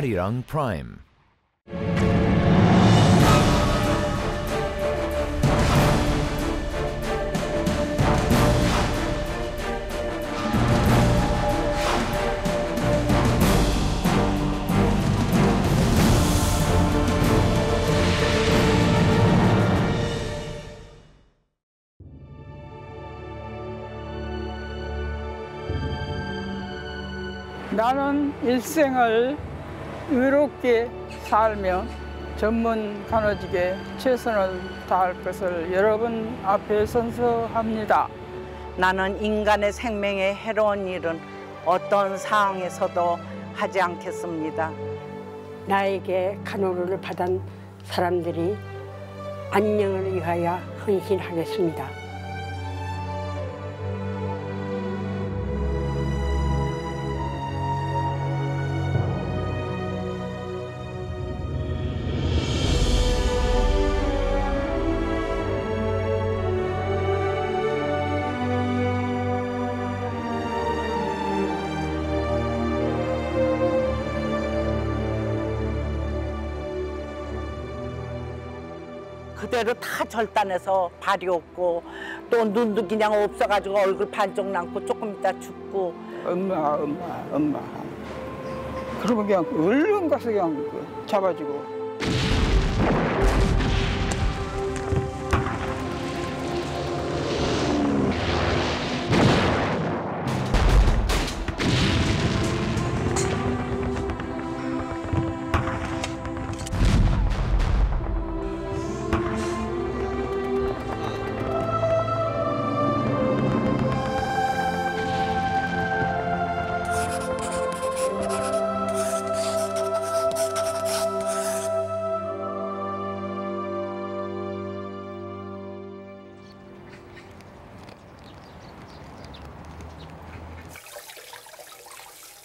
Arirang Prime. 나는 일생을 의롭게 살며 전문 간호직에 최선을 다할 것을 여러분 앞에 선서합니다. 나는 인간의 생명에 해로운 일은 어떤 상황에서도 하지 않겠습니다. 나에게 간호를 받은 사람들이 안녕을 위하여 헌신하겠습니다. 그대로 다 절단해서 발이 없고 또 눈도 그냥 없어가지고 얼굴 반쪽 남고 조금 있다 죽고. 엄마. 그러면 그냥 얼른 가서 그냥 잡아주고.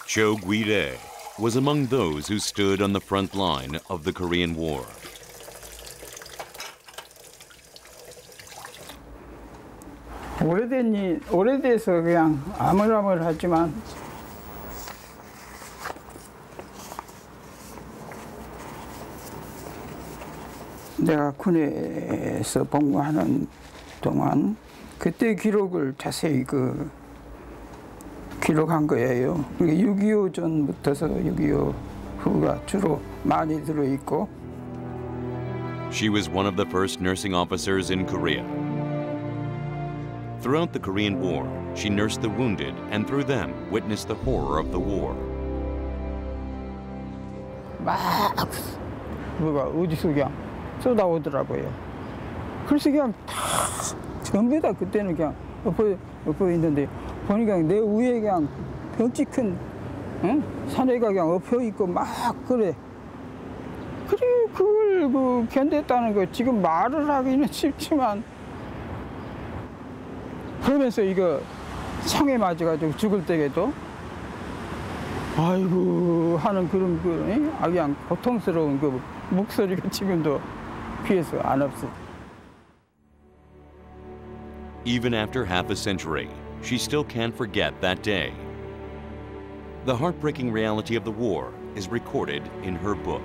Cho Guire was among those who stood on the front line of the Korean War. 오래돼서 그냥 아물아물하지만 내가 군에서 복무하는 동안 그때 기록을 자세히 기록한 거예요. 6.25 전부터서 6.25 후가 주로 많이 들어있고. She was one of the first nursing officers in Korea. Throughout the Korean War, she nursed the wounded and through them witnessed the horror of the war. 막 뭐가 어디서 그냥 쏟아오더라고요. 그래서 그냥 다 전부 다 그때는 그냥 엎어 있는데 보니까 내 위에 그냥 벽지 큰 사내가 그냥 엎어 있고 막 그래. 그래 그걸 견뎠다는 거 지금 말을 하기는 쉽지만 그러면서 이거 창에 맞아가지고 죽을 때에도 아이고 하는 그런 그냥 고통스러운 그 목소리가 지금도 귀에서 안 없어. Even after half a century, she still can't forget that day. The heartbreaking reality of the war is recorded in her book.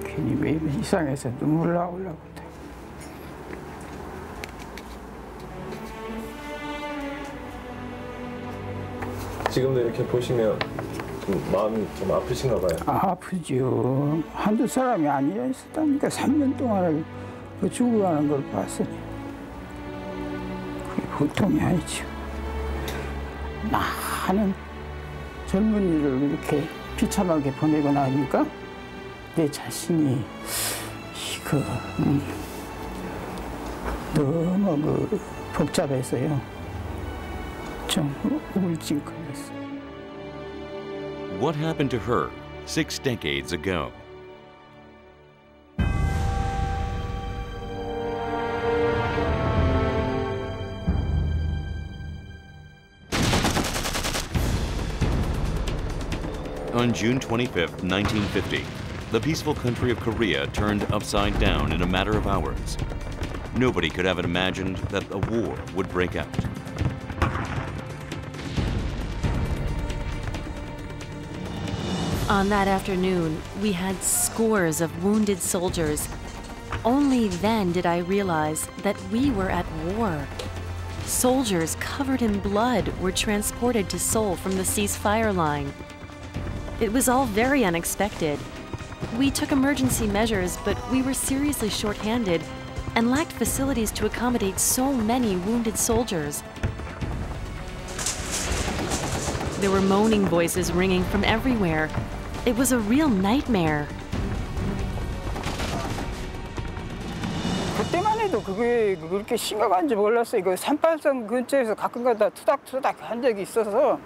괜히 왜 이상해서 눈물 나오려고. 지금도 이렇게 보시면 좀 마음이 좀 아프신가 봐요. 아프죠. 한두 사람이 아니라 있었다니까 3년 동안을 죽어가는 걸 봤으니 그게 보통이 아니죠. 많은 젊은이를 이렇게 비참하게 보내고 나니까 내 자신이 너무 복잡해서요. 좀 우울증 걸렸어요. What happened to her 6 decades ago? On June 25, 1950, the peaceful country of Korea turned upside down in a matter of hours. Nobody could have imagined that a war would break out. On that afternoon, we had scores of wounded soldiers. Only then did I realize that we were at war. Soldiers covered in blood were transported to Seoul from the ceasefire line. It was all very unexpected. We took emergency measures, but we were seriously short-handed and lacked facilities to accommodate so many wounded soldiers. There were moaning voices ringing from everywhere. It was a real nightmare. 그때만 해도 그게 그렇게 심각한지 몰랐어요. 그 38선 근처에서 가끔가다 투닥투닥 한 적이 있어서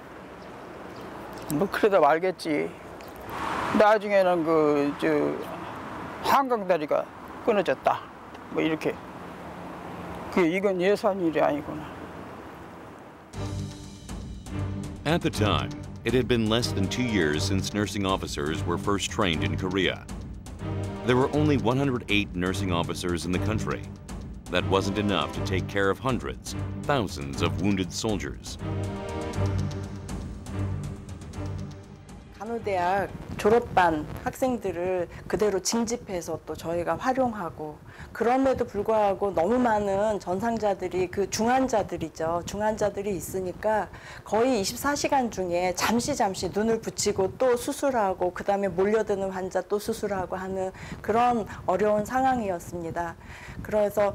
뭐 그러다 말겠지. 나중에는 한강 다리가 끊어졌다. 뭐 이렇게. 이건 예산 일이 아니구나. At the time, it had been less than 2 years since nursing officers were first trained in Korea. There were only 108 nursing officers in the country. That wasn't enough to take care of hundreds, thousands of wounded soldiers. 간호대학 졸업반 학생들을 그대로 징집해서 또 저희가 활용하고 그럼에도 불구하고 너무 많은 전상자들이 중환자들이죠. 중환자들이 있으니까 거의 24시간 중에 잠시 눈을 붙이고 또 수술하고 그다음에 몰려드는 환자 또 수술하고 하는 그런 어려운 상황이었습니다. 그래서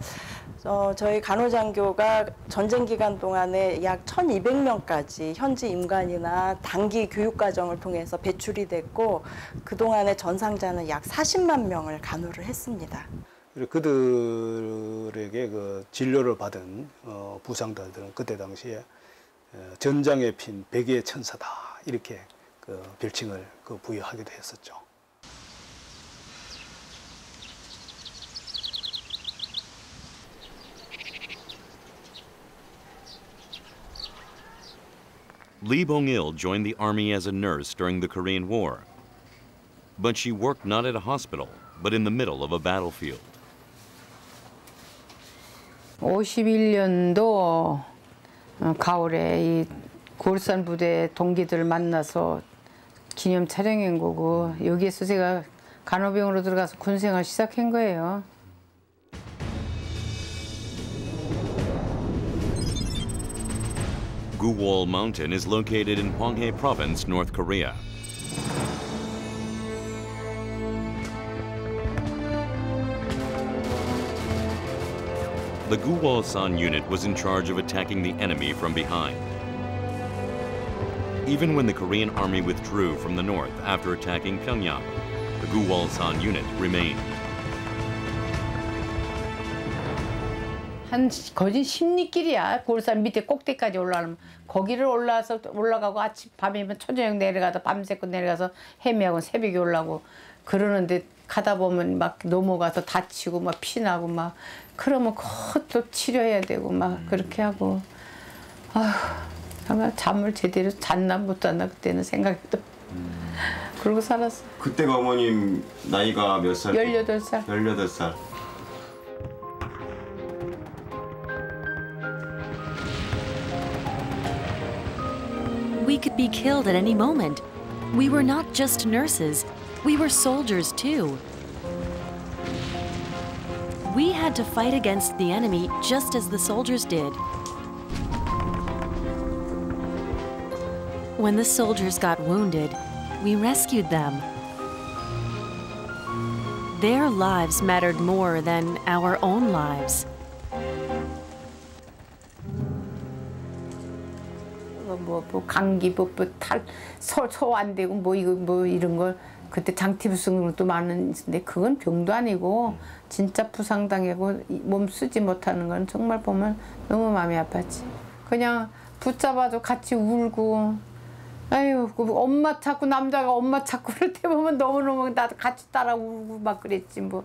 저희 간호장교가 전쟁 기간 동안에 약 1,200명까지 현지 임관이나 단기 교육과정을 통해서 배출이 됐고 그동안의 전상자는 약 40만 명을 간호를 했습니다. 그들에게 진료를 받은 부상자들은 그때 당시에 전장에 핀 백의 천사다 이렇게 별칭을 부여하기도 했었죠. Lee Bong-il joined the army as a nurse during the Korean War. But she worked not at a hospital, but in the middle of a battlefield. 51년도 가을에 이 골산 부대 동기들 만나서 기념 촬영한 거고 여기에서 제가 간호병으로 들어가서 군생활 시작한 거예요. Guwol Mountain is located in Hwanghae Province, North Korea. The Guwol-san unit was in charge of attacking the enemy from behind. Even when the Korean army withdrew from the north after attacking Pyongyang, the Guwol-san unit remained. 한 거진 10리길이야. 골산 밑에 꼭대기까지 올라가면 거기를 올라가고 아침 밤이면 초저녁 내려가다 밤새고 내려가서 헤매하고 새벽에 올라가고 그러는데 가다 보면 막 넘어가서 다치고 막 피나고 막 그러면 그것도 치료해야 되고 막 그렇게 하고 아휴 아마 잠을 제대로 잤나 못 잤나 그때는 생각해도 그러고 살았어. 그때가 어머님 나이가 몇 살? 18살. 18살. We could be killed at any moment. We were not just nurses, we were soldiers too. We had to fight against the enemy just as the soldiers did. When the soldiers got wounded, we rescued them. Their lives mattered more than our own lives. 감기, 소 안 되고 뭐 이런 걸 그때 장티부스도 많은데 그건 병도 아니고 진짜 부상당하고 몸 쓰지 못하는 건 정말 보면 너무 마음이 아팠지. 그냥 붙잡아도 같이 울고 아유 엄마 찾고 남자가 엄마 찾고 그럴 때 보면 너무너무 나도 같이 따라 울고 막 그랬지 뭐.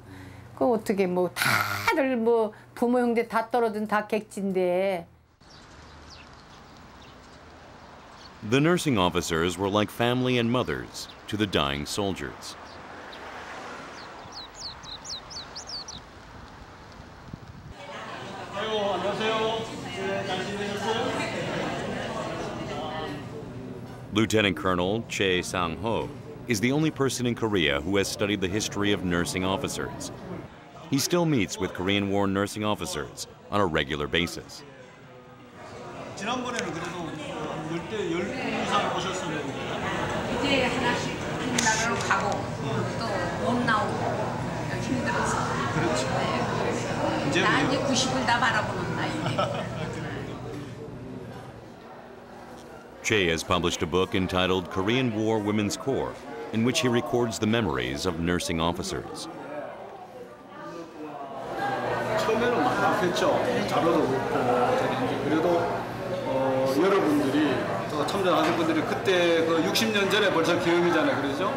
그 어떻게 뭐 다들 뭐 부모 형제 다 떨어진 다 객지인데. The nursing officers were like family and mothers to the dying soldiers. Lieutenant Colonel Che Sang-ho is the only person in Korea who has studied the history of nursing officers. He still meets with Korean War nursing officers on a regular basis. 지난번에는 그래도 10대 12살 보셨었는데 이제 하나씩 나라로 가고 또 못 나오고 힘들어서. 그렇죠. 이제 나 이제 90을 다 바라보는 나이. Che has published a book entitled Korean War Women's Corps, in which he records the memories of nursing officers. 처음에는 막막했죠. 자료도 없고 그래도 여러분들이 또 참전하신 분들이 그때 그 60년 전에 벌써 기억이잖아요, 그러죠?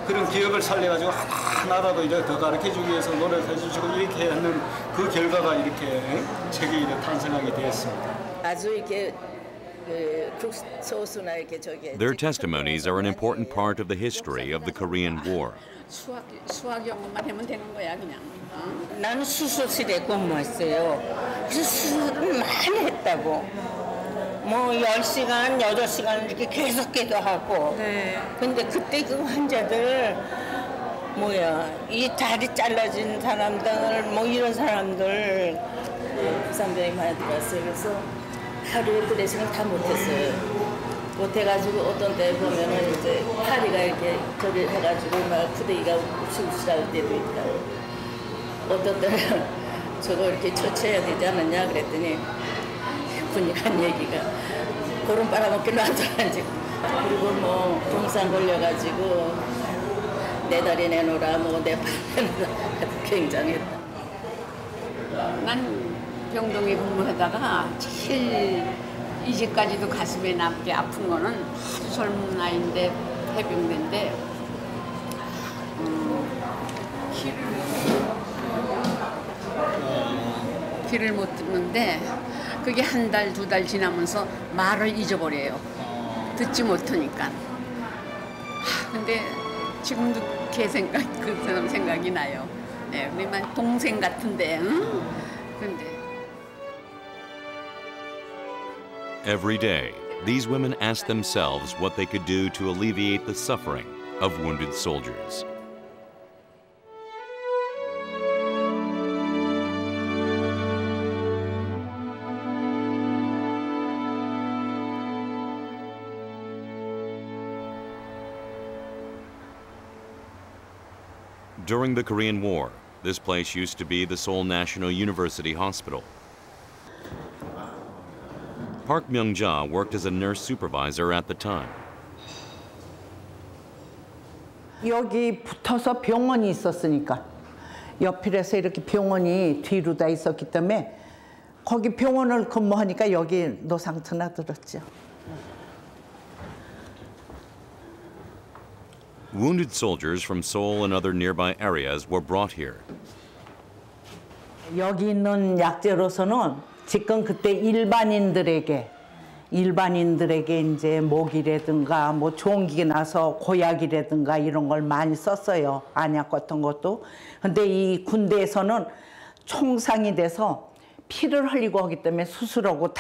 그런 기억을 살려가지고 하나라도 이제 더 가르쳐주기 위해서 노력해 주시고 이렇게 하는 그 결과가 이렇게 책이 이렇게 탄생하게 되었습니다. 아주 이렇게 Their testimonies are an important part of the history of the Korean War. 수학 연구만 하면 되는 거야 그냥. 나는 수술실에 근무했어요. 그래서 수술을 많이 했다고. 뭐 10시간, 8시간 이렇게 계속 기도하고. 근데 그때 그 환자들 이 다리 잘라진 사람들 뭐 이런 사람들 부산병에 많이 들어왔어요. 그래서 하루에 드레싱을 다 못했어요. 못해가지고 어떤 때 보면은 이제 다리가 이렇게 저리 해가지고 막 부대기가 우실우실할 때도 있다고. 어떤 때는 저거 이렇게 처치해야 되지 않느냐 그랬더니 분이 한 얘기가 그런 빨아먹기 놔둬야지. 그리고 뭐 동상 걸려가지고 내 다리 내놓으라 내 발 내놓으라 굉장했다. 난 병동에 근무하다가 제일 이제까지도 가슴에 남게 아픈 거는 아주 젊은 나이인데 해병대인데 귀를 못 듣는데 그게 한 달, 2달 지나면서 말을 잊어버려요. 듣지 못하니까. 근데 지금도 그 사람 생각이 나요. 네, 우리만 동생 같은데, 근데. Every day, these women ask themselves what they could do to alleviate the suffering of wounded soldiers. During the Korean War, this place used to be the Seoul National University Hospital. Park Myung-ja worked as a nurse supervisor at the time. 여기 붙어서 병원이 있었으니까 옆필에서 이렇게 병원이 뒤로 다 있었기 때문에 거기 병원을 근무하니까 여기 노상처나 들었죠. Wounded soldiers from Seoul and other nearby areas were brought here. 여기 있는 약재로서는 지금 그때 일반인들에게 이제 모기라든가 뭐 종기 나서 고약이라든가 이런 걸 많이 썼어요. 안약 같은 것도. 근데 이 군대에서는 총상이 돼서 피를 흘리고 하기 때문에 수술하고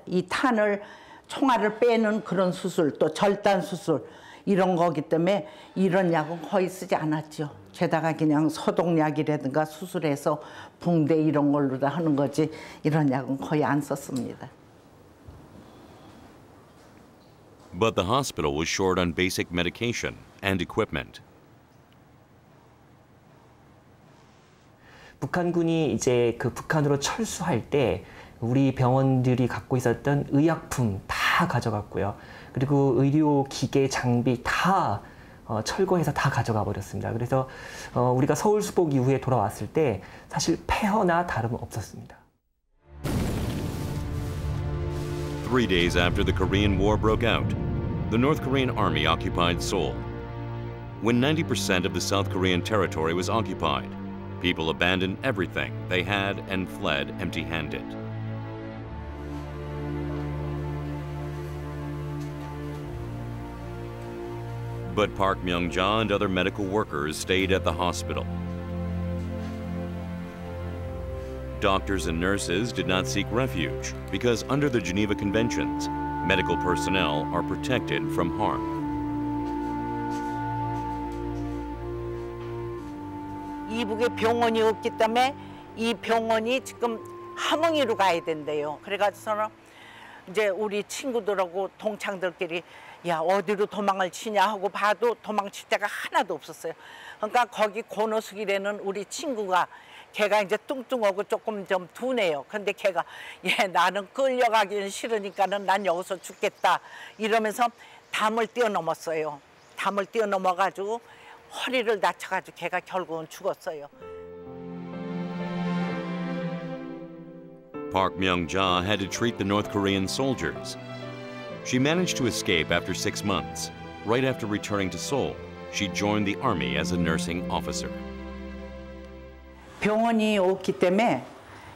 이 탄을 총알을 빼는 그런 수술, 또 절단 수술 이런 거기 때문에 이런 약은 거의 쓰지 않았죠. 게다가 그냥 소독약이라든가 수술해서 붕대 이런 걸로 다 하는 거지 이런 약은 거의 안 썼습니다. But the hospital was short on basic medication and equipment. 북한군이 이제 그 북한으로 철수할 때 우리 병원들이 갖고 있었던 의약품 다 가져갔고요. 그리고 의료 기계 장비 다 철거해서 다 가져가 버렸습니다. 그래서 우리가 서울 수복 이후에 돌아왔을 때 사실 폐허나 다름 없었습니다. 3 days after the Korean War broke out, the North Korean army occupied Seoul. When 90% of the South Korean territory was occupied, people abandoned everything they had and fled empty-handed. But Park Myung-ja and other medical workers stayed at the hospital. Doctors and nurses did not seek refuge because under the Geneva Conventions, medical personnel are protected from harm. 이북에 병원이 없기 때문에 이 병원이 지금 함흥이로 가야 된대요. 그래가지고서는 이제 우리 친구들하고 동창들끼리 야 어디로 도망을 치냐 하고 봐도 도망칠 데가 하나도 없었어요. 그러니까 거기 고노숙이라는 우리 친구가 걔가 이제 뚱뚱하고 조금 좀 둔해요. 근데 걔가 얘 나는 끌려가기는 싫으니까는 난 여기서 죽겠다 이러면서 담을 뛰어넘었어요. 담을 뛰어넘어가지고 허리를 다쳐가지고 걔가 결국은 죽었어요. Park Myung-ja had to treat the North Korean soldiers. She managed to escape after 6 months. Right after returning to Seoul, she joined the army as a nursing officer. 병원이 없기 때문에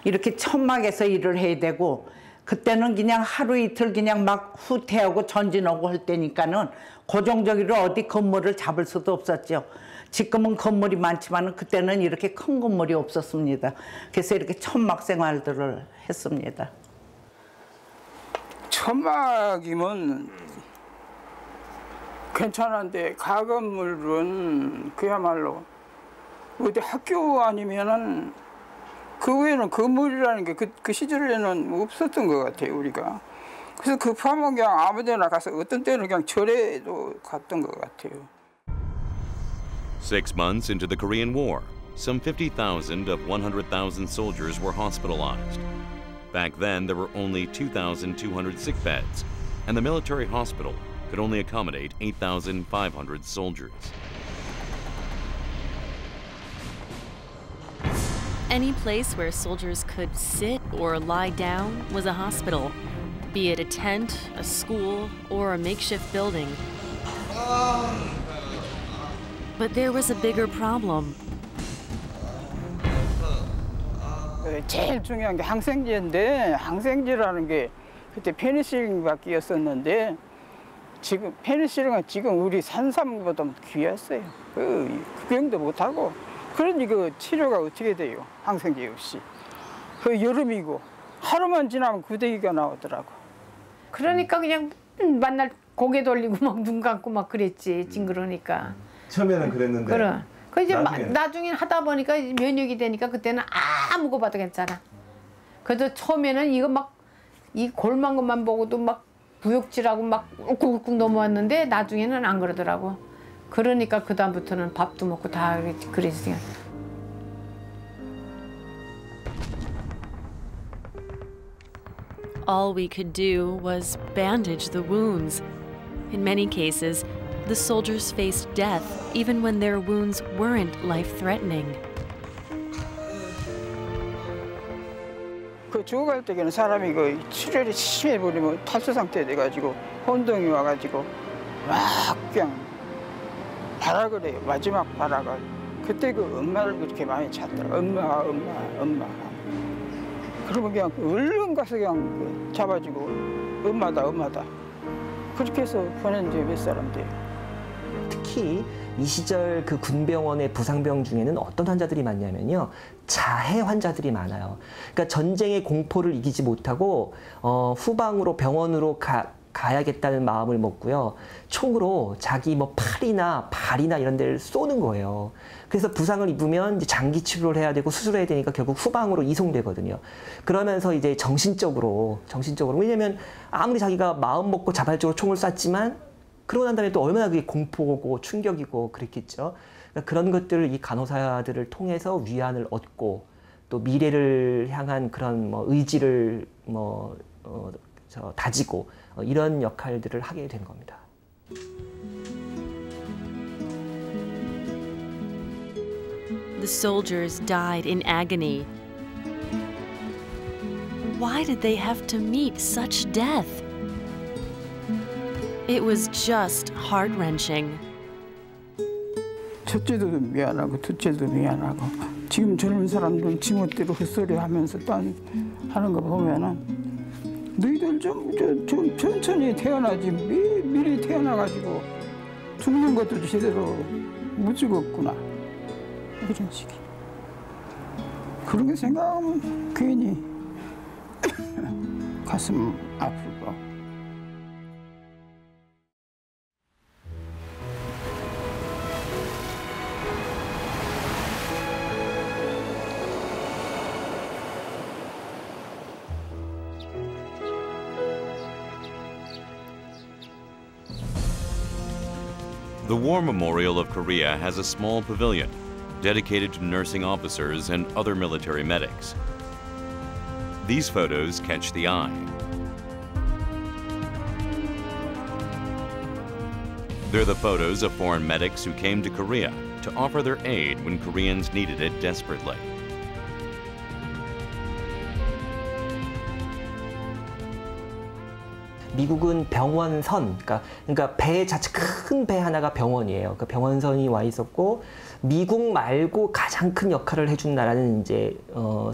이렇게 천막에서 일을 해야 되고 그때는 그냥 하루 이틀 그냥 막 후퇴하고 전진하고 할 때니까는 고정적으로 어디 건물을 잡을 수도 없었죠. 지금은 건물이 많지만 그때는 이렇게 큰 건물이 없었습니다. 그래서 이렇게 천막 생활들을 했습니다. 천막이면 괜찮은데 가건물은 그야말로 어디 학교 아니면은 그 외에는 건물이라는 게 그 시절에는 없었던 것 같아요, 우리가. 그래서 그 파면 그냥 아무 데나 가서 어떤 때는 그냥 절에도 갔던 것 같아요. 6 months into the Korean War, some 50,000 of 100,000 soldiers were hospitalized. Back then, there were only 2,200 sick beds, and the military hospital could only accommodate 8,500 soldiers. Any place where soldiers could sit or lie down was a hospital, be it a tent, a school, or a makeshift building. But there was a bigger problem. 제일 중요한 게 항생제인데 항생제라는 게 그때 페니실린밖에 지금 페니실린은 지금 우리 산삼보다 귀했어요. 그 구경도 못하고 그러니 그 치료가 어떻게 돼요? 항생제 없이. 그 여름이고 하루만 지나면 구데기가 나오더라고. 그러니까 그냥 맨날 고개 돌리고 막 눈 감고 막 그랬지. 징그러우니까. 처음에는 그랬는데. 그래. 그 이제 나중에 하다 보니까 면역이 되니까 그때는 아무 거 봐도 괜찮아. 그래도 처음에는 이거 막 이 골만 것만 보고도 막 부욕질하고 막 울컥울컥 넘어왔는데 나중에는 안 그러더라고. 그러니까 그 다음부터는 밥도 먹고 다 그랬으니까. All we could do was bandage the wounds. In many cases, the soldiers faced death even when their wounds weren't life-threatening. 그 죽어갈 때에는 사람이 그 출혈이 심해버리면 탈수 상태 돼가지고 혼동이 와가지고 막 그냥 발악을 해요. 마지막 발악을. 그때 그 엄마를 그렇게 많이 찾더라. 엄마. 그러면 그냥 얼른 가서 그냥 잡아주고 엄마다. 그렇게 해서 보낸 지 몇 사람 돼요. 특히 이 시절 그 군병원의 부상병 중에는 어떤 환자들이 많냐면요. 자해 환자들이 많아요. 그러니까 전쟁의 공포를 이기지 못하고 후방으로 병원으로 가야겠다는 마음을 먹고요. 총으로 자기 뭐 팔이나 발이나 이런 데를 쏘는 거예요. 그래서 부상을 입으면 이제 장기 치료를 해야 되고 수술을 해야 되니까 결국 후방으로 이송되거든요. 그러면서 이제 정신적으로 왜냐면 아무리 자기가 마음 먹고 자발적으로 총을 쐈지만 그러고 난 다음에 또 얼마나 그게 공포고 충격이고 그랬겠죠. 그러니까 그런 것들을 이 간호사들을 통해서 위안을 얻고 또 미래를 향한 그런 뭐 의지를 다지고 이런 역할들을 하게 된 겁니다. The soldiers died in agony. Why did they have to meet such death? It was just heart-wrenching. 첫째도 미안하고 둘째도 미안하고 지금 젊은 사람들 지멋대로 헛소리하면서 하는 거 보면은 너희들 좀 천천히 태어나지 미리 태어나가지고 죽는 것도 제대로 못 죽었구나 이런 식이 그런 게 생각하면 괜히 가슴 아프고. The War Memorial of Korea has a small pavilion dedicated to nursing officers and other military medics. These photos catch the eye. They're the photos of foreign medics who came to Korea to offer their aid when Koreans needed it desperately. 미국은 병원선, 그러니까 배 자체 큰 배 하나가 병원이에요. 그 병원선이 와 있었고 미국 말고 가장 큰 역할을 해준 나라는 이제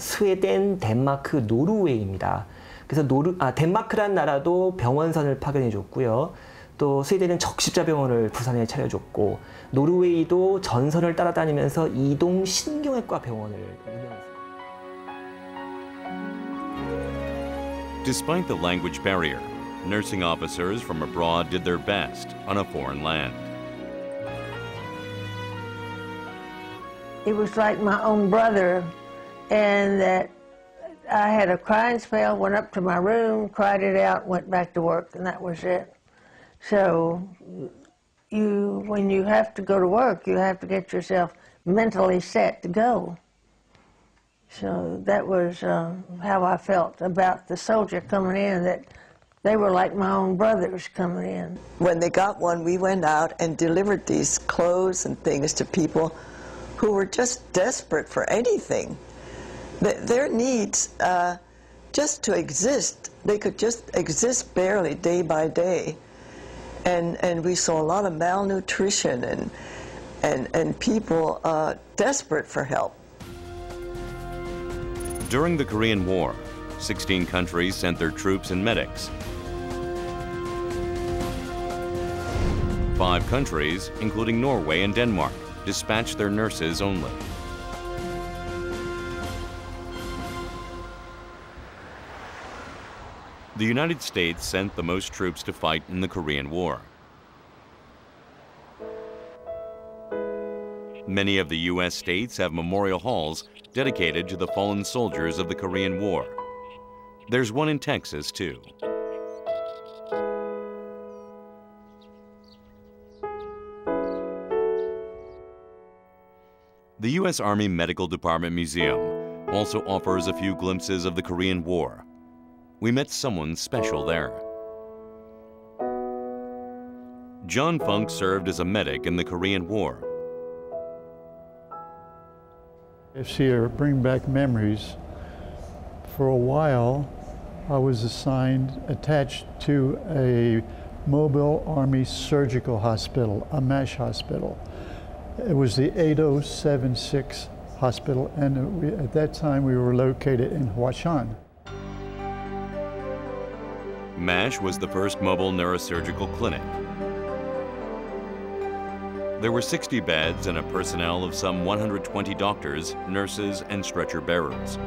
스웨덴, 덴마크, 노르웨이입니다. 그래서 덴마크란 나라도 병원선을 파견해줬고요. 또 스웨덴은 적십자병원을 부산에 차려줬고 노르웨이도 전선을 따라다니면서 이동 신경외과 병원을 운영했습니다. Despite the language barrier, nursing officers from abroad did their best on a foreign land. It was like my own brother, and that I had a crying spell, went up to my room, cried it out, went back to work, and that was it. So when you have to go to work, you have to get yourself mentally set to go. So that was how I felt about the soldier coming in, that they were like my own brothers coming in. When they got one, we went out and delivered these clothes and things to people who were just desperate for anything. Their needs just to exist, they could just exist barely day by day. And we saw a lot of malnutrition and people desperate for help. During the Korean War, 16 countries sent their troops and medics. 5 countries, including Norway and Denmark, dispatched their nurses only. The United States sent the most troops to fight in the Korean War. Many of the U.S. states have memorial halls dedicated to the fallen soldiers of the Korean War. There's one in Texas, too. The U.S. Army Medical Department Museum also offers a few glimpses of the Korean War. We met someone special there. John Funk served as a medic in the Korean War. It's here, bring back memories. For a while, I was attached to a Mobile Army Surgical Hospital, a MASH hospital. It was the 8076 hospital, and at that time we were located in Hwacheon. MASH was the first mobile neurosurgical clinic. There were 60 beds and a personnel of some 120 doctors, nurses, and stretcher bearers.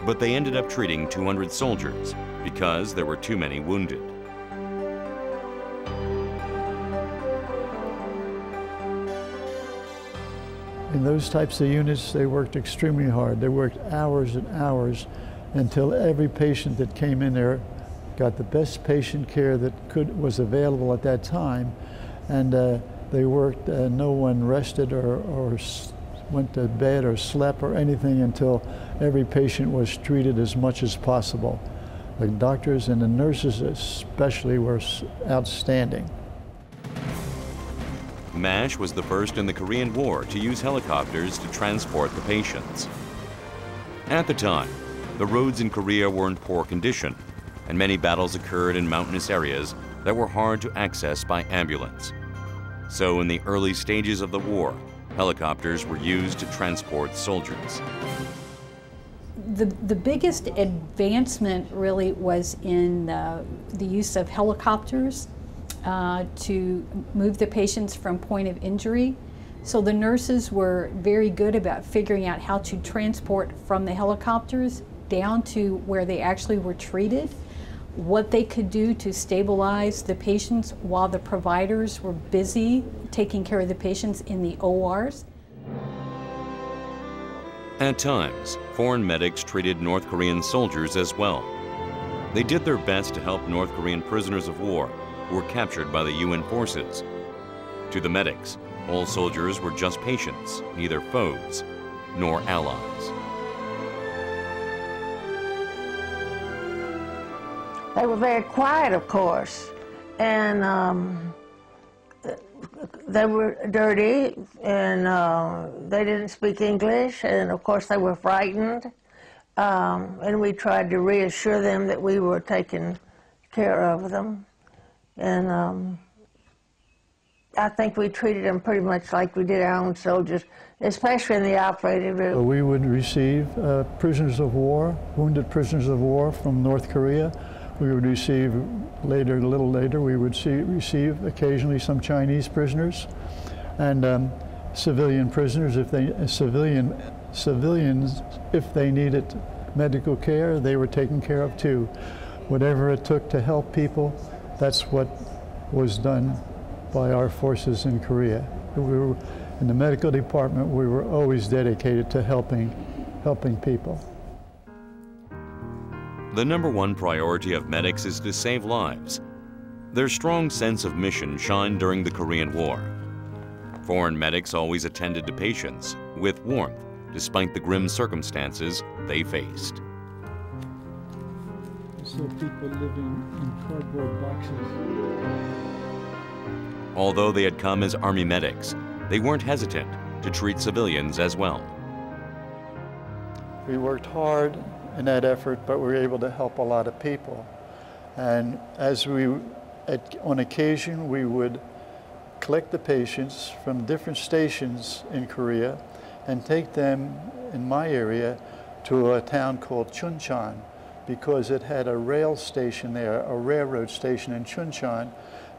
But they ended up treating 200 soldiers because there were too many wounded. In those types of units, they worked extremely hard. They worked hours and hours until every patient that came in there got the best patient care that was available at that time. And they worked, no one rested or went to bed or slept or anything until every patient was treated as much as possible. The doctors and the nurses especially were outstanding. MASH was the first in the Korean War to use helicopters to transport the patients. At the time, the roads in Korea were in poor condition, and many battles occurred in mountainous areas that were hard to access by ambulance. So in the early stages of the war, helicopters were used to transport soldiers. The biggest advancement really was in the use of helicopters to move the patients from point of injury. So the nurses were very good about figuring out how to transport from the helicopters down to where they actually were treated, what they could do to stabilize the patients while the providers were busy taking care of the patients in the ORs. At times, foreign medics treated North Korean soldiers as well. They did their best to help North Korean prisoners of war who were captured by the UN forces. To the medics, all soldiers were just patients, neither foes nor allies. They were very quiet, of course, and they were dirty, and they didn't speak English, and of course they were frightened, and we tried to reassure them that we were taking care of them, and I think we treated them pretty much like we did our own soldiers, especially in the operating room. We would receive prisoners of war, wounded prisoners of war from North Korea. We would receive later, a little later, we would receive occasionally some Chinese prisoners and civilian prisoners. If they civilians, if they needed medical care, they were taken care of too. Whatever it took to help people, that's what was done by our forces in Korea. We were, in the medical department, we were always dedicated to helping people. The #1 priority of medics is to save lives. Their strong sense of mission shined during the Korean War. Foreign medics always attended to patients with warmth, despite the grim circumstances they faced. So people living in cardboard boxes. Although they had come as Army medics, they weren't hesitant to treat civilians as well. We worked hard in that effort, but we were able to help a lot of people. And as on occasion, we would collect the patients from different stations in Korea and take them, in my area, to a town called Chuncheon, because it had a rail station there, a railroad station in Chuncheon,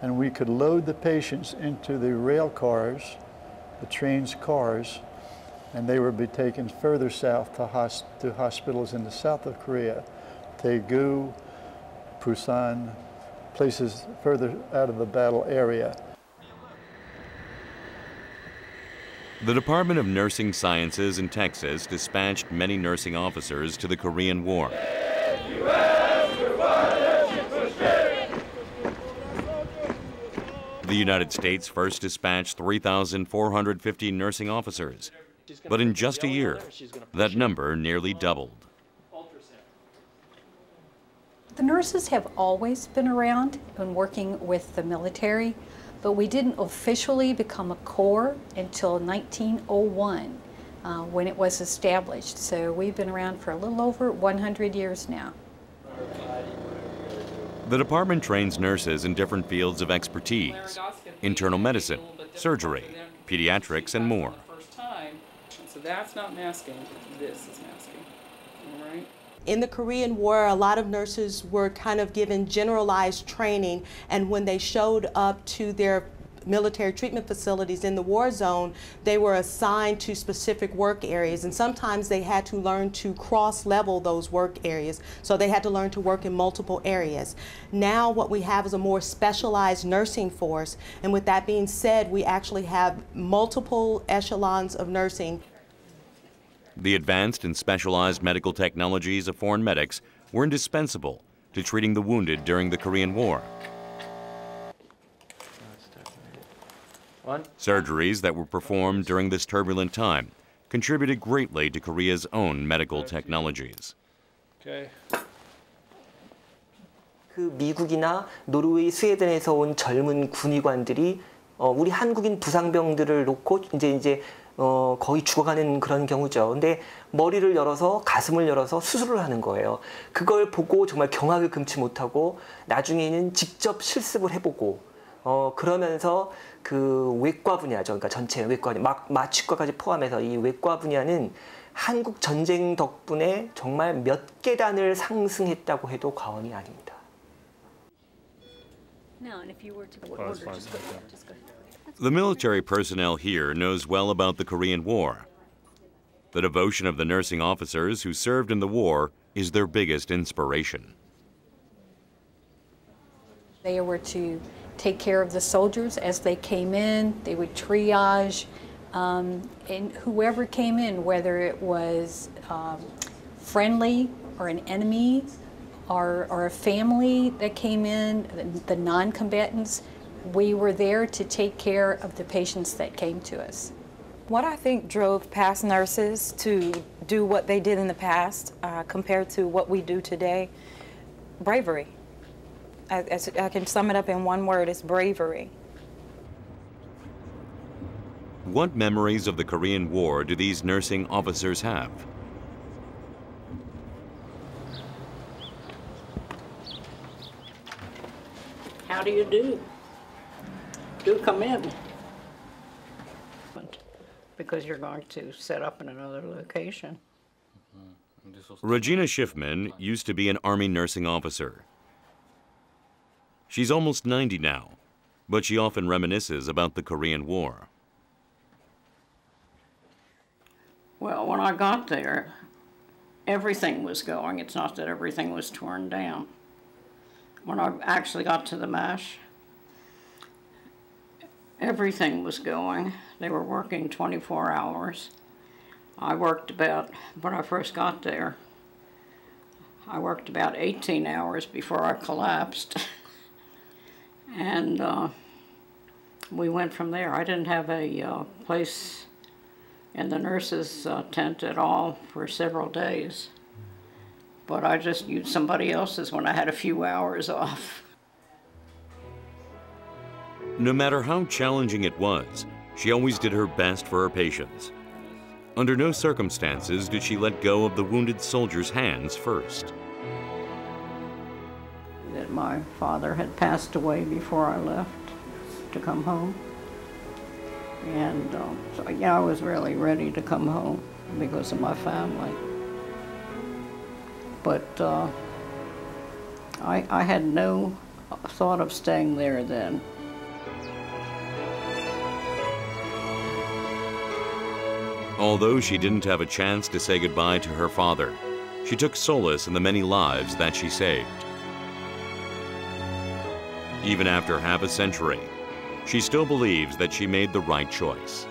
and we could load the patients into the rail cars, the train's cars, and they would be taken further south to hospitals in the south of Korea, Daegu, Busan, places further out of the battle area. The Department of Nursing Sciences in Texas dispatched many nursing officers to the Korean War. The United States first dispatched 3,450 nursing officers, but in just a year, that number nearly doubled. The nurses have always been around and working with the military, but we didn't officially become a corps until 1901 when it was established. So we've been around for a little over 100 years now. The department trains nurses in different fields of expertise: internal medicine, surgery, pediatrics, and more. So that's not masking, this is masking, all right? In the Korean War, a lot of nurses were kind of given generalized training, and when they showed up to their military treatment facilities in the war zone, they were assigned to specific work areas, and sometimes they had to learn to cross-level those work areas, so they had to learn to work in multiple areas. Now what we have is a more specialized nursing force, and with that being said, we actually have multiple echelons of nursing. The advanced and specialized medical technologies of foreign medics were indispensable to treating the wounded during the Korean War. Surgeries that were performed during this turbulent time contributed greatly to Korea's own medical technologies. Okay. 그 미국이나 노르웨이, 스웨덴에서 온 젊은 군의관들이 우리 한국인 부상병들을 놓고 이제 거의 죽어가는 그런 경우죠. 근데 머리를 열어서 가슴을 열어서 수술을 하는 거예요. 그걸 보고 정말 경악을 금치 못하고 나중에는 직접 실습을 해보고 그러면서 그 외과 분야죠. 그러니까 전체 외과, 마취과까지 포함해서 이 외과 분야는 한국 전쟁 덕분에 정말 몇 계단을 상승했다고 해도 과언이 아닙니다. The military personnel here knows well about the Korean War. The devotion of the nursing officers who served in the war is their biggest inspiration. They were to take care of the soldiers as they came in. They would triage, and whoever came in, whether it was friendly or an enemy, or a family that came in, the non-combatants, we were there to take care of the patients that came to us. What I think drove past nurses to do what they did in the past compared to what we do today, bravery. I can sum it up in one word, it's bravery. What memories of the Korean War do these nursing officers have? How do you do? Do come in. Because you're going to set up in another location. Regina Schiffman used to be an Army nursing officer. She's almost 90 now, but she often reminisces about the Korean War. Well, when I got there, everything was going. It's not that everything was torn down. When I actually got to the MASH, everything was going. They were working 24 hours. I worked about, when I first got there, I worked about 18 hours before I collapsed. And we went from there. I didn't have a place in the nurses' tent at all for several days. But I just used somebody else's when I had a few hours off. No matter how challenging it was, she always did her best for her patients. Under no circumstances did she let go of the wounded soldier's hands first. That my father had passed away before I left to come home. And so, yeah, I was really ready to come home because of my family. But I had no thought of staying there then. Although she didn't have a chance to say goodbye to her father, she took solace in the many lives that she saved. Even after half a century, she still believes that she made the right choice.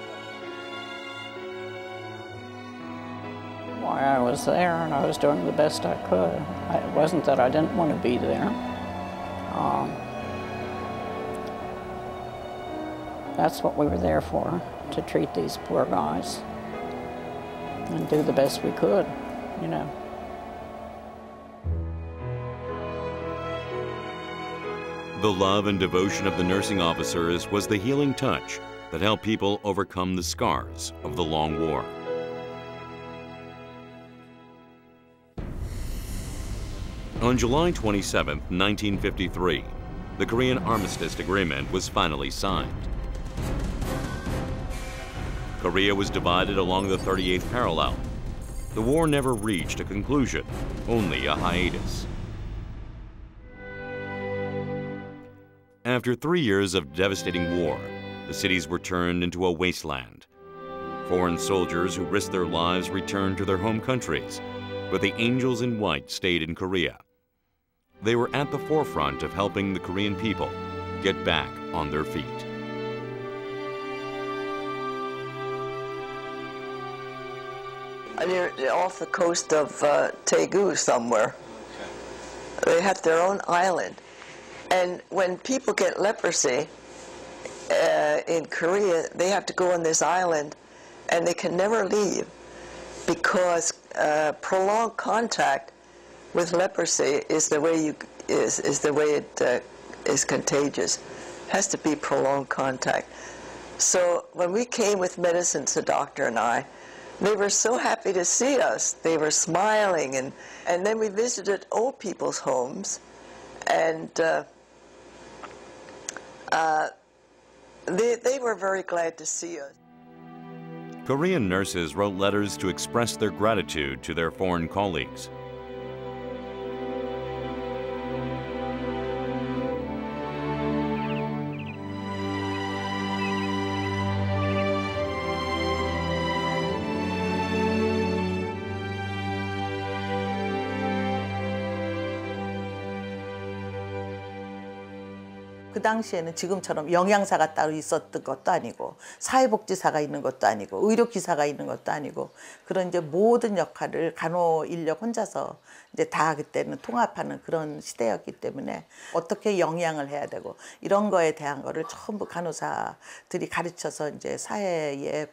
Why, I was there and I was doing the best I could. It wasn't that I didn't want to be there. That's what we were there for, to treat these poor guys and do the best we could, you know. The love and devotion of the nursing officers was the healing touch that helped people overcome the scars of the long war. On July 27, 1953, the Korean Armistice Agreement was finally signed. Korea was divided along the 38th parallel. The war never reached a conclusion, only a hiatus. After 3 years of devastating war, the cities were turned into a wasteland. Foreign soldiers who risked their lives returned to their home countries, but the Angels in White stayed in Korea. They were at the forefront of helping the Korean people get back on their feet. Off the coast of Daegu somewhere. They had their own island. And when people get leprosy in Korea, they have to go on this island and they can never leave because prolonged contact with leprosy is the way it is contagious. It has to be prolonged contact. So when we came with medicines, the doctor and I, they were so happy to see us. They were smiling, and then we visited old people's homes, and they were very glad to see us. Korean nurses wrote letters to express their gratitude to their foreign colleagues. 그 당시에는 지금처럼 영양사가 따로 있었던 것도 아니고 사회복지사가 있는 것도 아니고 의료기사가 있는 것도 아니고 그런 이제 모든 역할을 간호 인력 혼자서 이제 다 그때는 통합하는 그런 시대였기 때문에 어떻게 영양을 해야 되고 이런 거에 대한 거를 전부 간호사들이 가르쳐서 이제 사회에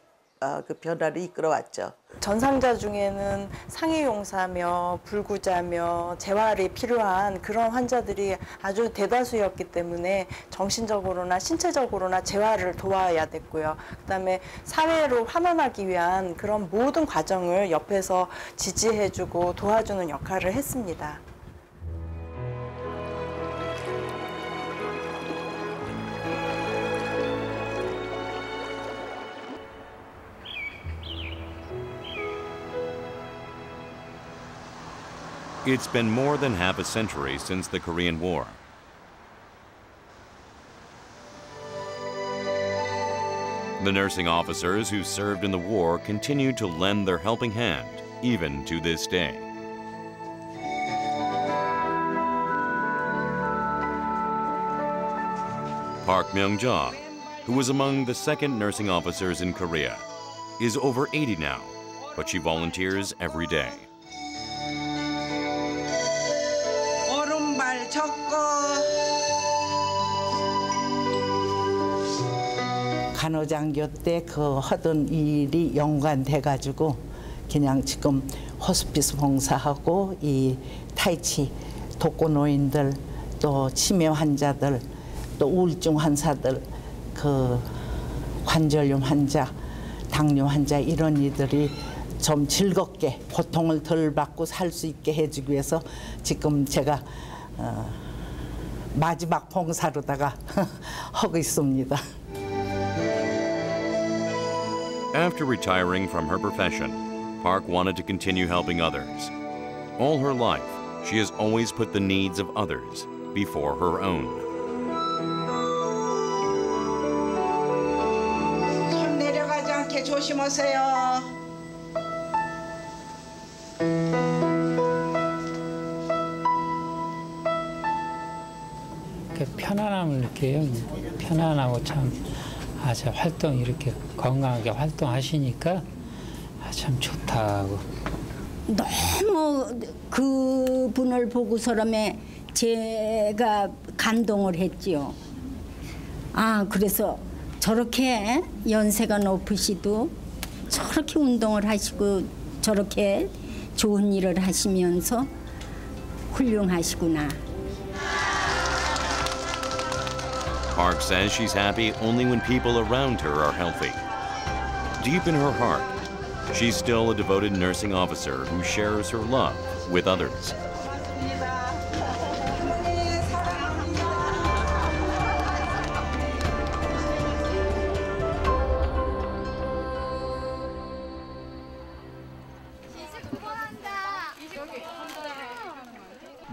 그 변화를 이끌어왔죠. 전상자 중에는 상해용사며 불구자며 재활이 필요한 그런 환자들이 아주 대다수였기 때문에 정신적으로나 신체적으로나 재활을 도와야 됐고요. 그다음에 사회로 환원하기 위한 그런 모든 과정을 옆에서 지지해주고 도와주는 역할을 했습니다. It's been more than half a century since the Korean War. The nursing officers who served in the war continue to lend their helping hand, even to this day. Park Myung-ja, who was among the second nursing officers in Korea, is over 80 now, but she volunteers every day. 간호장교 때 그 하던 일이 연관돼가지고 그냥 지금 호스피스 봉사하고 이 타이치 독거노인들 또 치매 환자들 또 우울증 환자들 그 관절염 환자 당뇨 환자 이런 이들이 좀 즐겁게 고통을 덜 받고 살 수 있게 해주기 위해서 지금 제가 마지막 봉사로다가 하고 있습니다. After retiring from her profession, Park wanted to continue helping others. All her life, she has always put the needs of others before her own. 손 내려가지 않게 조심하세요. 편안함을 느껴요. 편안하고 참 저 활동 이렇게 건강하게 활동하시니까 참 좋다고. 너무 그 분을 보고서라면 제가 감동을 했지요. 아 그래서 저렇게 연세가 높으시도 저렇게 운동을 하시고 저렇게 좋은 일을 하시면서 훌륭하시구나. Park says she's happy only when people around her are healthy. Deep in her heart, she's still a devoted nursing officer who shares her love with others.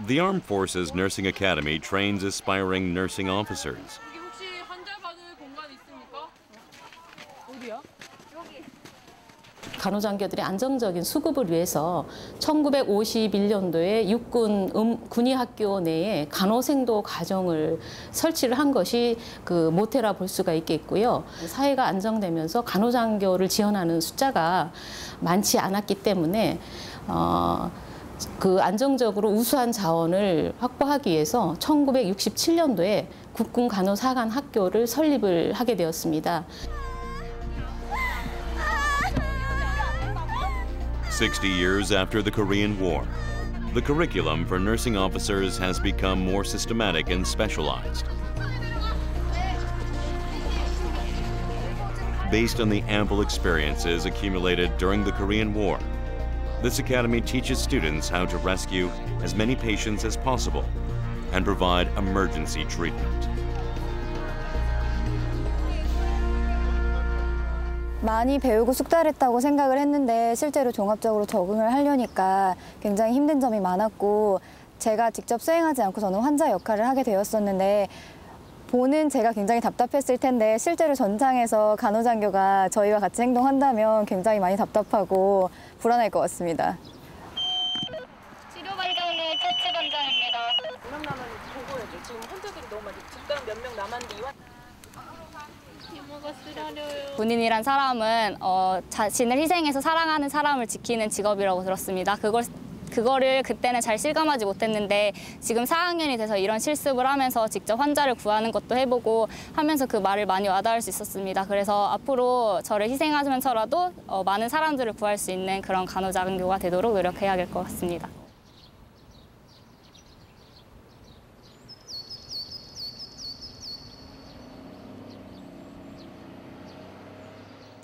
The Armed Forces Nursing Academy trains aspiring nursing officers. 간호장교들의 안정적인 수급을 위해서 1951년도에 육군 군의학교 내에 간호생도 과정을 설치를 한 것이 그 모태라 볼 수가 있겠고요. 사회가 안정되면서 간호장교를 지원하는 숫자가 많지 않았기 때문에 그 안정적으로 우수한 자원을 확보하기 위해서 1967년도에 국군 간호사관 학교를 설립을 하게 되었습니다. 60 years after the Korean War, the curriculum for nursing officers has become more systematic and specialized. Based on the ample experiences accumulated during the Korean War, this academy teaches students how to rescue as many patients as possible and provide emergency treatment. 많이 배우고 숙달했다고 생각을 했는데 실제로 종합적으로 적응을 하려니까 굉장히 힘든 점이 많았고 제가 직접 수행하지 않고 저는 환자 역할을 하게 되었었는데 보는 제가 굉장히 답답했을 텐데 실제로 전장에서 간호장교가 저희와 같이 행동한다면 굉장히 많이 답답하고 불안할 것 같습니다. 치료 과정을 채취반장입니다. 몇 명 남았는지 보고해줘. 지금 환자들이 너무 많이 집단 몇 명 남았는데 이모가 쓰라려요. 군인이란 사람은 자신을 희생해서 사랑하는 사람을 지키는 직업이라고 들었습니다. 그거를 그때는 잘 실감하지 못했는데 지금 4학년이 돼서 이런 실습을 하면서 직접 환자를 구하는 것도 해보고 하면서 그 말을 많이 와닿을 수 있었습니다. 그래서 앞으로 저를 희생하면서라도 많은 사람들을 구할 수 있는 그런 간호장교가 되도록 노력해야 될 것 같습니다.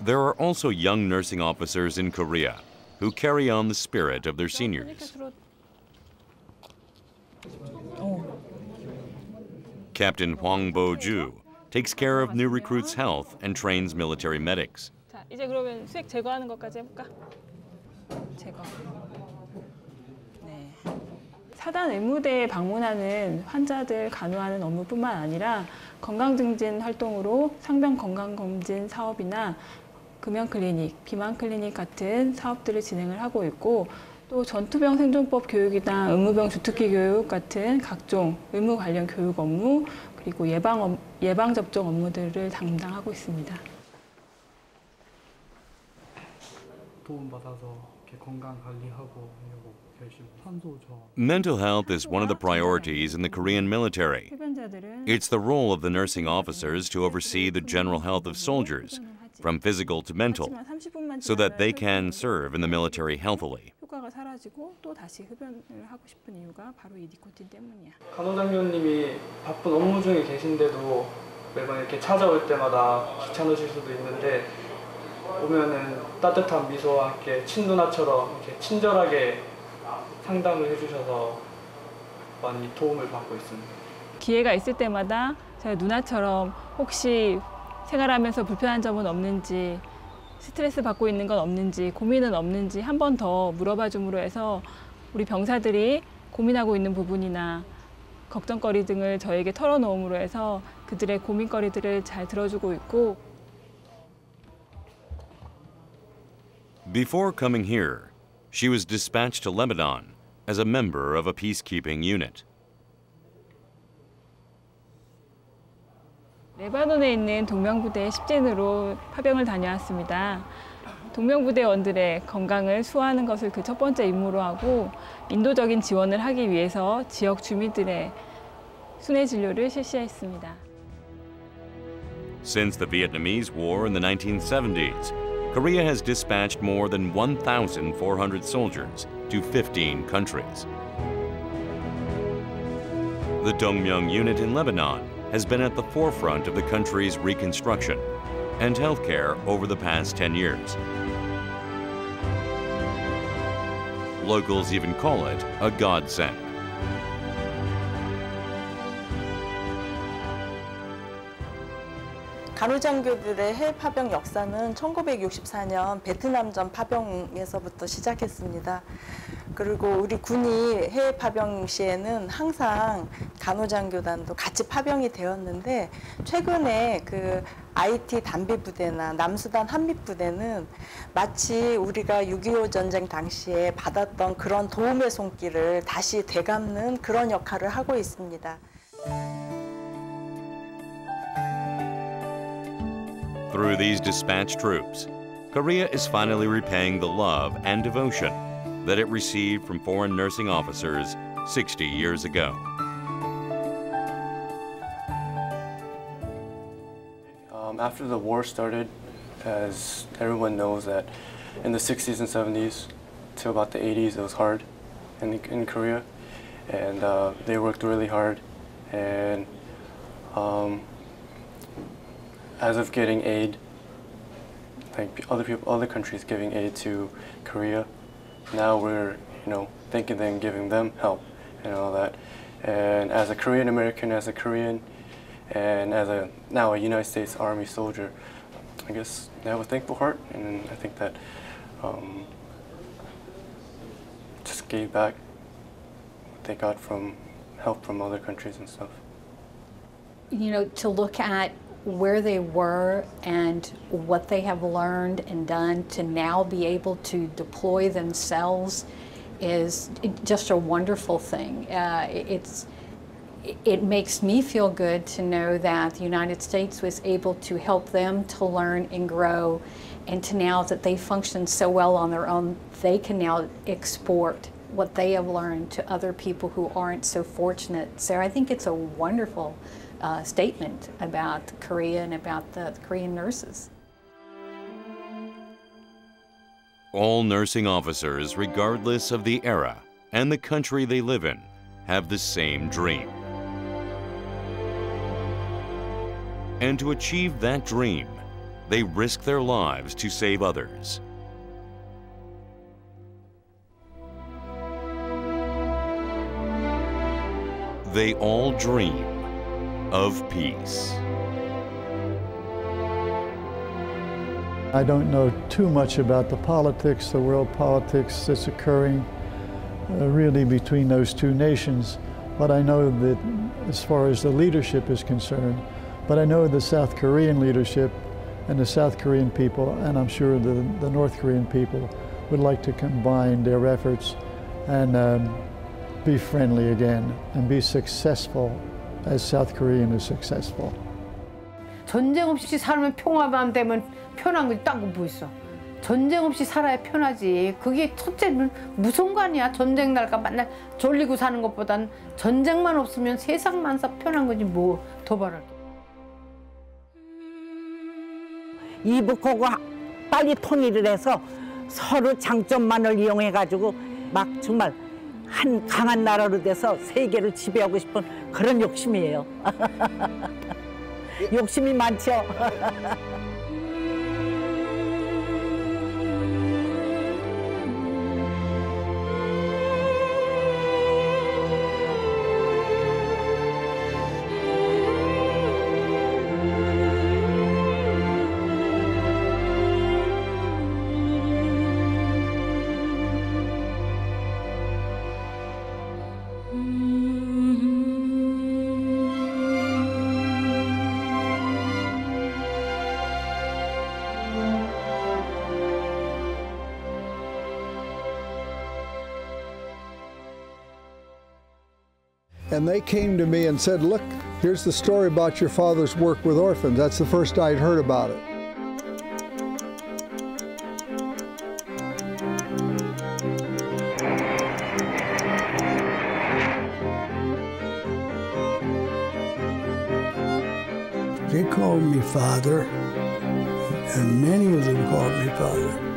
There are also young nursing officers in Korea who carry on the spirit of their seniors. Captain Hwang Bo-ju takes care of new recruits' health and trains military medics. 자, 이제 그러면 수액 제거하는 것까지 해볼까? 제거. 네. 사단 의무대에 방문하는 환자들 간호하는 업무뿐만 아니라 건강증진 활동으로 상병 건강검진 사업이나 금연 클리닉, 비만 클리닉 같은 사업들을 진행을 하고 있고 또 전투병 생존법 교육이나 의무병 주특기 교육 같은 각종 의무 관련 교육 업무 그리고 예방접종 업무들을 담당하고 있습니다. 도움받아서 건강 관리하고 Mental health is one of the priorities in the Korean military. It's the role of the nursing officers to oversee the general health of soldiers, from physical to mental, so that they can serve in the military healthily. 효과가 사라지고 또 다시 흡연을 하고 싶은 이유가 바로 이 니코틴 때문이야. 간호장교님이 바쁜 업무 중에 계신데도 매번 이렇게 찾아올 때마다 귀찮으실 수도 있는데 오면은 따뜻한 미소와 함께 친누나처럼 이렇게 친절하게 상담을 해주셔서 많이 도움을 받고 있습니다. 기회가 있을 때마다 제가 누나처럼 혹시 생활하면서 불편한 점은 없는지 스트레스 받고 있는 건 없는지 고민은 없는지 한 번 더 물어봐 줌으로 해서 우리 병사들이 고민하고 있는 부분이나 걱정거리 등을 저에게 털어놓음으로 해서 그들의 고민거리들을 잘 들어주고 있고 Before coming here, she was dispatched to Lebanon as a member of a peacekeeping unit. 레바논에 있는 동명부대 10진으로 파병을 다녀왔습니다. 동명부대원들의 건강을 수호하는 것을 그 첫 번째 임무로 하고 인도적인 지원을 하기 위해서 지역 주민들의 순회 진료를 실시했습니다. Since the Vietnamese War in the 1970s, Korea has dispatched more than 1,400 soldiers to 15 countries. The Dongmyeong unit in Lebanon has been at the forefront of the country's reconstruction and healthcare over the past 10 years. Locals even call it a godsend. 간호장교들의 해외 파병 역사는 1964년 베트남전 파병에서부터 시작했습니다. 그리고 우리 군이 해외 파병 시에는 항상 간호장교단도 같이 파병이 되었는데 최근에 그 IT 단비 부대나 남수단 한빛 부대는 마치 우리가 6.25 전쟁 당시에 받았던 그런 도움의 손길을 다시 되갚는 그런 역할을 하고 있습니다. Through these dispatched troops, Korea is finally repaying the love and devotion that it received from foreign nursing officers 60 years ago. After the war started, as everyone knows that in the 60s and 70s to about the 80s it was hard in Korea, and they worked really hard, and as of getting aid, like other countries giving aid to Korea, now we're thanking them, giving them help and all that. And as a Korean American, as a Korean, and as now a United States Army soldier, I guess they have a thankful heart, and I think that just gave back what they got from help from other countries and stuff. To look at where they were and what they have learned and done to now be able to deploy themselves is just a wonderful thing. It makes me feel good to know that the United States was able to help them to learn and grow, and to now that they function so well on their own, they can now export what they have learned to other people who aren't so fortunate. So I think it's a wonderful statement about Korea and about the Korean nurses. All nursing officers, regardless of the era and the country they live in, have the same dream. And to achieve that dream, they risk their lives to save others. They all dream of peace. I don't know too much about the politics, the world politics that's occurring really between those two nations, but I know that as far as the leadership is concerned, but I know the South Korean leadership and the South Korean people, and I'm sure the North Korean people, would like to combine their efforts and be friendly again and be successful as South Korea is successful. 전쟁 없이 살면 평화만 되면 편한 거지 딴 거 뭐 있어. 전쟁 없이 살아야 편하지. 그게 첫째는 무슨 관이야. 전쟁 날까 맨날 졸리고 사는 것보단 전쟁만 없으면 세상만 편한 거지 뭐 더 바랄 게. 이북하고 빨리 통일을 해서 서로 장점만을 이용해가지고 막 정말 한 강한 나라로 돼서 세계를 지배하고 싶은 그런 욕심이에요. 욕심이 많죠. And they came to me and said, look, here's the story about your father's work with orphans. That's the first I'd heard about it. They called me father, and many of them called me father.